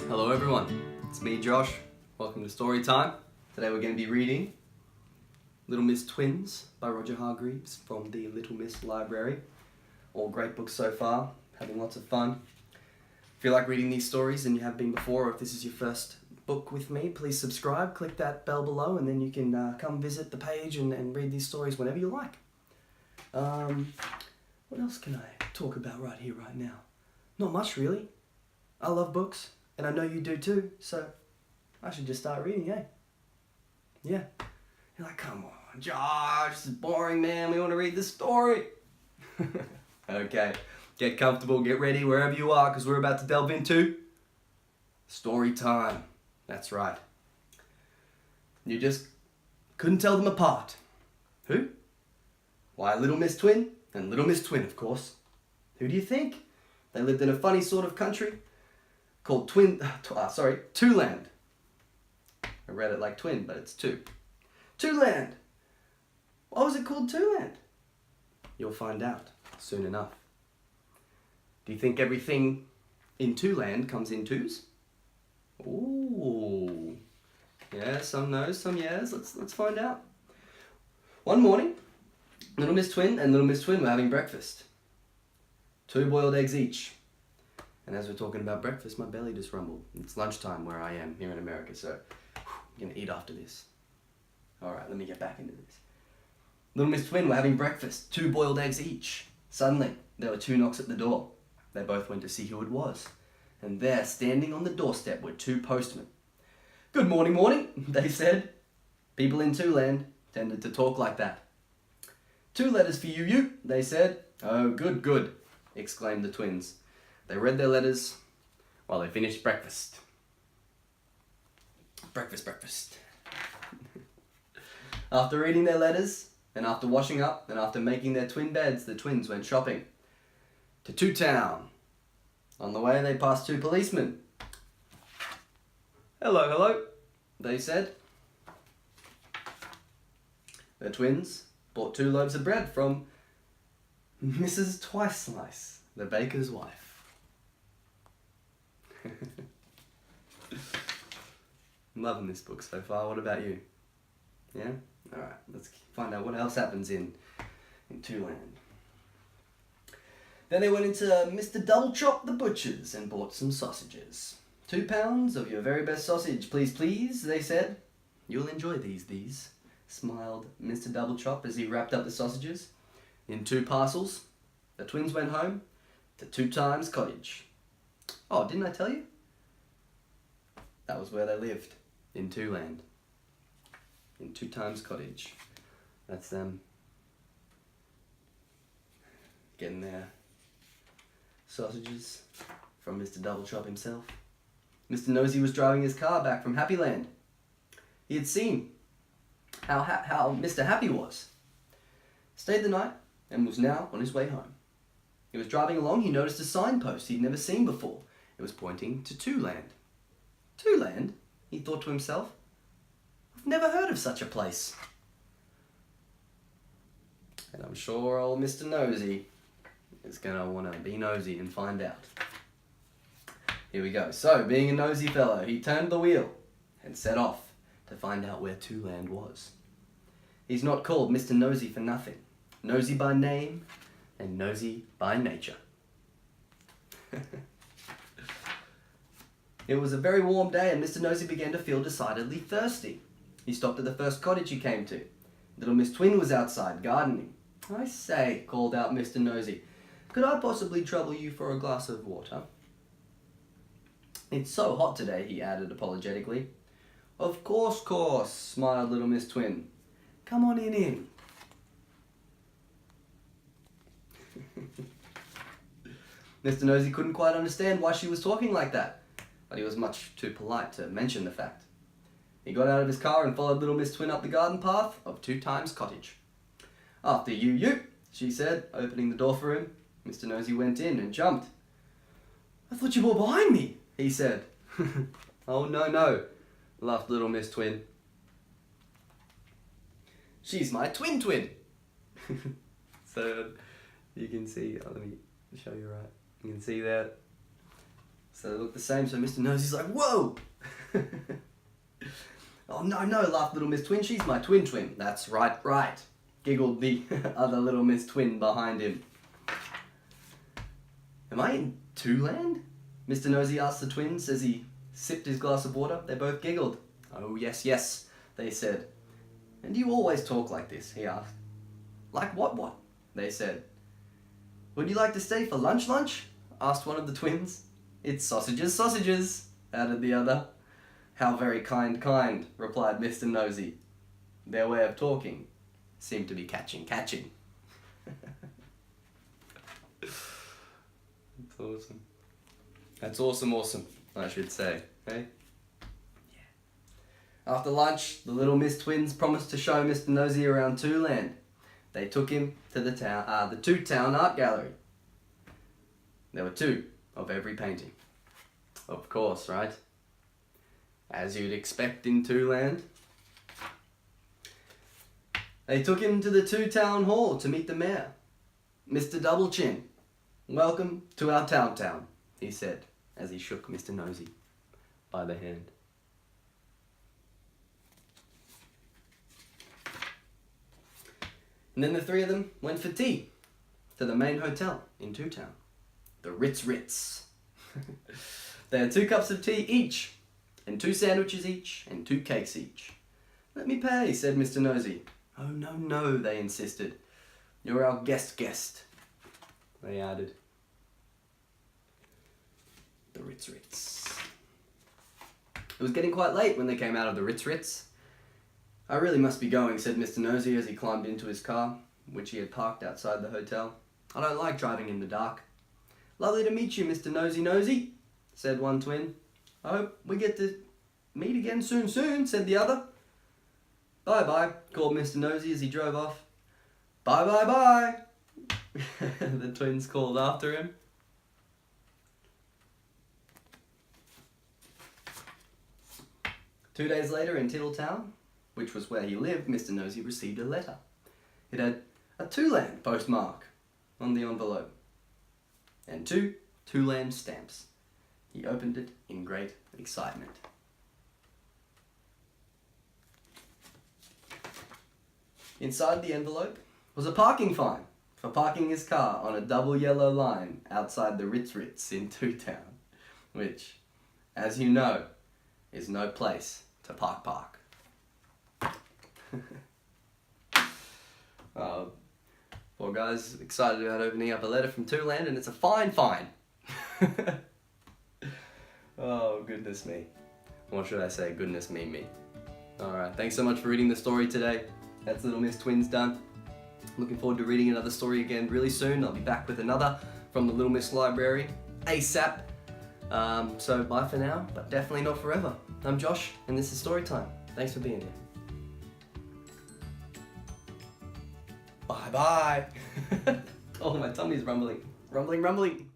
Hello everyone, it's me Josh. Welcome to Story Time. Today we're going to be reading Little Miss Twins by Roger Hargreaves from the Little Miss Library. All great books so far, having lots of fun. If you like reading these stories and you have been before, or if this is your first book with me, please subscribe, click that bell below, and then you can come visit the page and read these stories whenever you like. What else can I talk about right here, right now? Not much really. I love books. And I know you do too, so I should just start reading, eh? Yeah. You're like, come on, Josh, this is boring, man. We want to read this story. Okay, get comfortable, get ready wherever you are, because we're about to delve into story time. That's right. You just couldn't tell them apart. Who? Why, Little Miss Twin and Little Miss Twin, of course. Who do you think? They lived in a funny sort of country called Two-Land. I read it like twin, but it's two. Two-Land. Why was it called Two-Land? You'll find out soon enough. Do you think everything in Two-Land comes in twos? Ooh. Yeah, some no's, some yes. Let's find out. One morning, Little Miss Twin and Little Miss Twin were having breakfast. 2 boiled eggs each. And as we're talking about breakfast, my belly just rumbled. It's lunchtime where I am here in America, so I'm going to eat after this. Alright, let me get back into this. Little Miss Twin were having breakfast, 2 boiled eggs each. Suddenly, there were 2 knocks at the door. They both went to see who it was. And there, standing on the doorstep, were 2 postmen. "Good morning, morning," they said. People in Two-Land tended to talk like that. "2 letters for you, they said. "Oh, good, good," exclaimed the twins. They read their letters while they finished breakfast. Breakfast. After reading their letters, and after washing up, and after making their twin beds, the twins went shopping to Two-Town. On the way, they passed 2 policemen. "Hello, hello," they said. The twins bought 2 loaves of bread from Mrs. Twice-Slice, the baker's wife. I'm loving this book so far. What about you? Yeah? Alright, let's find out what else happens in Two-Land. Then they went into Mr. Double Chop the butcher's and bought some sausages. 2 pounds of your very best sausage, please, please, they said. "You'll enjoy these, smiled Mr. Double Chop as he wrapped up the sausages in 2 parcels. The twins went home to 2 Times Cottage. Oh, didn't I tell you? That was where they lived, in Two-Land. In 2 Times Cottage. That's them getting their sausages from Mr. Double Chop himself. Mr. Nosy was driving his car back from Happy Land. He had seen how Mr. Happy was. Stayed the night and was now on his way home. He was driving along, he noticed a signpost he'd never seen before. It was pointing to Two-Land. Two-Land? He thought to himself. I've never heard of such a place. And I'm sure old Mr. Nosy is going to want to be nosy and find out. Here we go. So, being a nosy fellow, he turned the wheel and set off to find out where Two-Land was. He's not called Mr. Nosy for nothing. Nosy by name and nosy by nature. It was a very warm day and Mr. Nosy began to feel decidedly thirsty. He stopped at the first cottage he came to. Little Miss Twin was outside gardening. "I say," called out Mr. Nosy, "could I possibly trouble you for a glass of water?" "It's so hot today," he added apologetically. Of course," smiled Little Miss Twin. "Come on in. Mr. Nosy couldn't quite understand why she was talking like that, but he was much too polite to mention the fact. He got out of his car and followed Little Miss Twin up the garden path of 2 Times Cottage. "After you," she said, opening the door for him. Mr. Nosy went in and jumped. "I thought you were behind me," he said. "Oh, no," laughed Little Miss Twin. "She's my twin." So you can see, let me show you right. You can see that So they look the same, so Mr. Nosy's like, whoa! Oh, no, laughed little Miss Twin, she's my twin. That's right, giggled the other little Miss Twin behind him. Am I in Two-Land? Mr. Nosy asked the twins as he sipped his glass of water. They both giggled. Oh, yes, they said. And do you always talk like this? He asked. Like what? They said. Would you like to stay for lunch? Asked one of the twins. It's sausages, added the other. How very kind, replied Mr. Nosy. Their way of talking seemed to be catching. That's awesome. That's awesome, I should say. Hey? Yeah. After lunch, the little Miss Twins promised to show Mr. Nosy around Two-Land. They took him to the Two-Town Art Gallery. There were 2 of every painting. Of course, right? As you'd expect in Two-Land. They took him to the Two-Town Hall to meet the mayor, Mr. Doublechin. Welcome to our town, he said, as he shook Mr. Nosy by the hand. And then the 3 of them went for tea to the main hotel in Two-Town, the Ritz. They had 2 cups of tea each, and 2 sandwiches each, and 2 cakes each. Let me pay, said Mr. Nosy. Oh, no, they insisted. You're our guest, they added. The Ritz. It was getting quite late when they came out of the Ritz. I really must be going, said Mr. Nosy as he climbed into his car, which he had parked outside the hotel. I don't like driving in the dark. Lovely to meet you, Mr. Nosy, said one twin. I hope we get to meet again soon, said the other. Bye, called Mr. Nosy as he drove off. Bye. The twins called after him. Two days later in Tiddletown, which was where he lived, Mr. Nosy received a letter. It had a Two-Land postmark on the envelope and 2 Two-Land stamps. He opened it in great excitement. Inside the envelope was a parking fine for parking his car on a double yellow line outside the Ritz in Two-Town, which, as you know, is no place to park. Poor guy's excited about opening up a letter from Two-Land, and it's a fine. Oh, goodness me. Or should I say, goodness me. Alright, thanks so much for reading the story today. That's Little Miss Twins done. Looking forward to reading another story again really soon. I'll be back with another from the Little Miss Library ASAP. So bye for now, but definitely not forever. I'm Josh, and this is Storytime. Thanks for being here. Bye. Oh, my tummy's rumbling. Rumbling.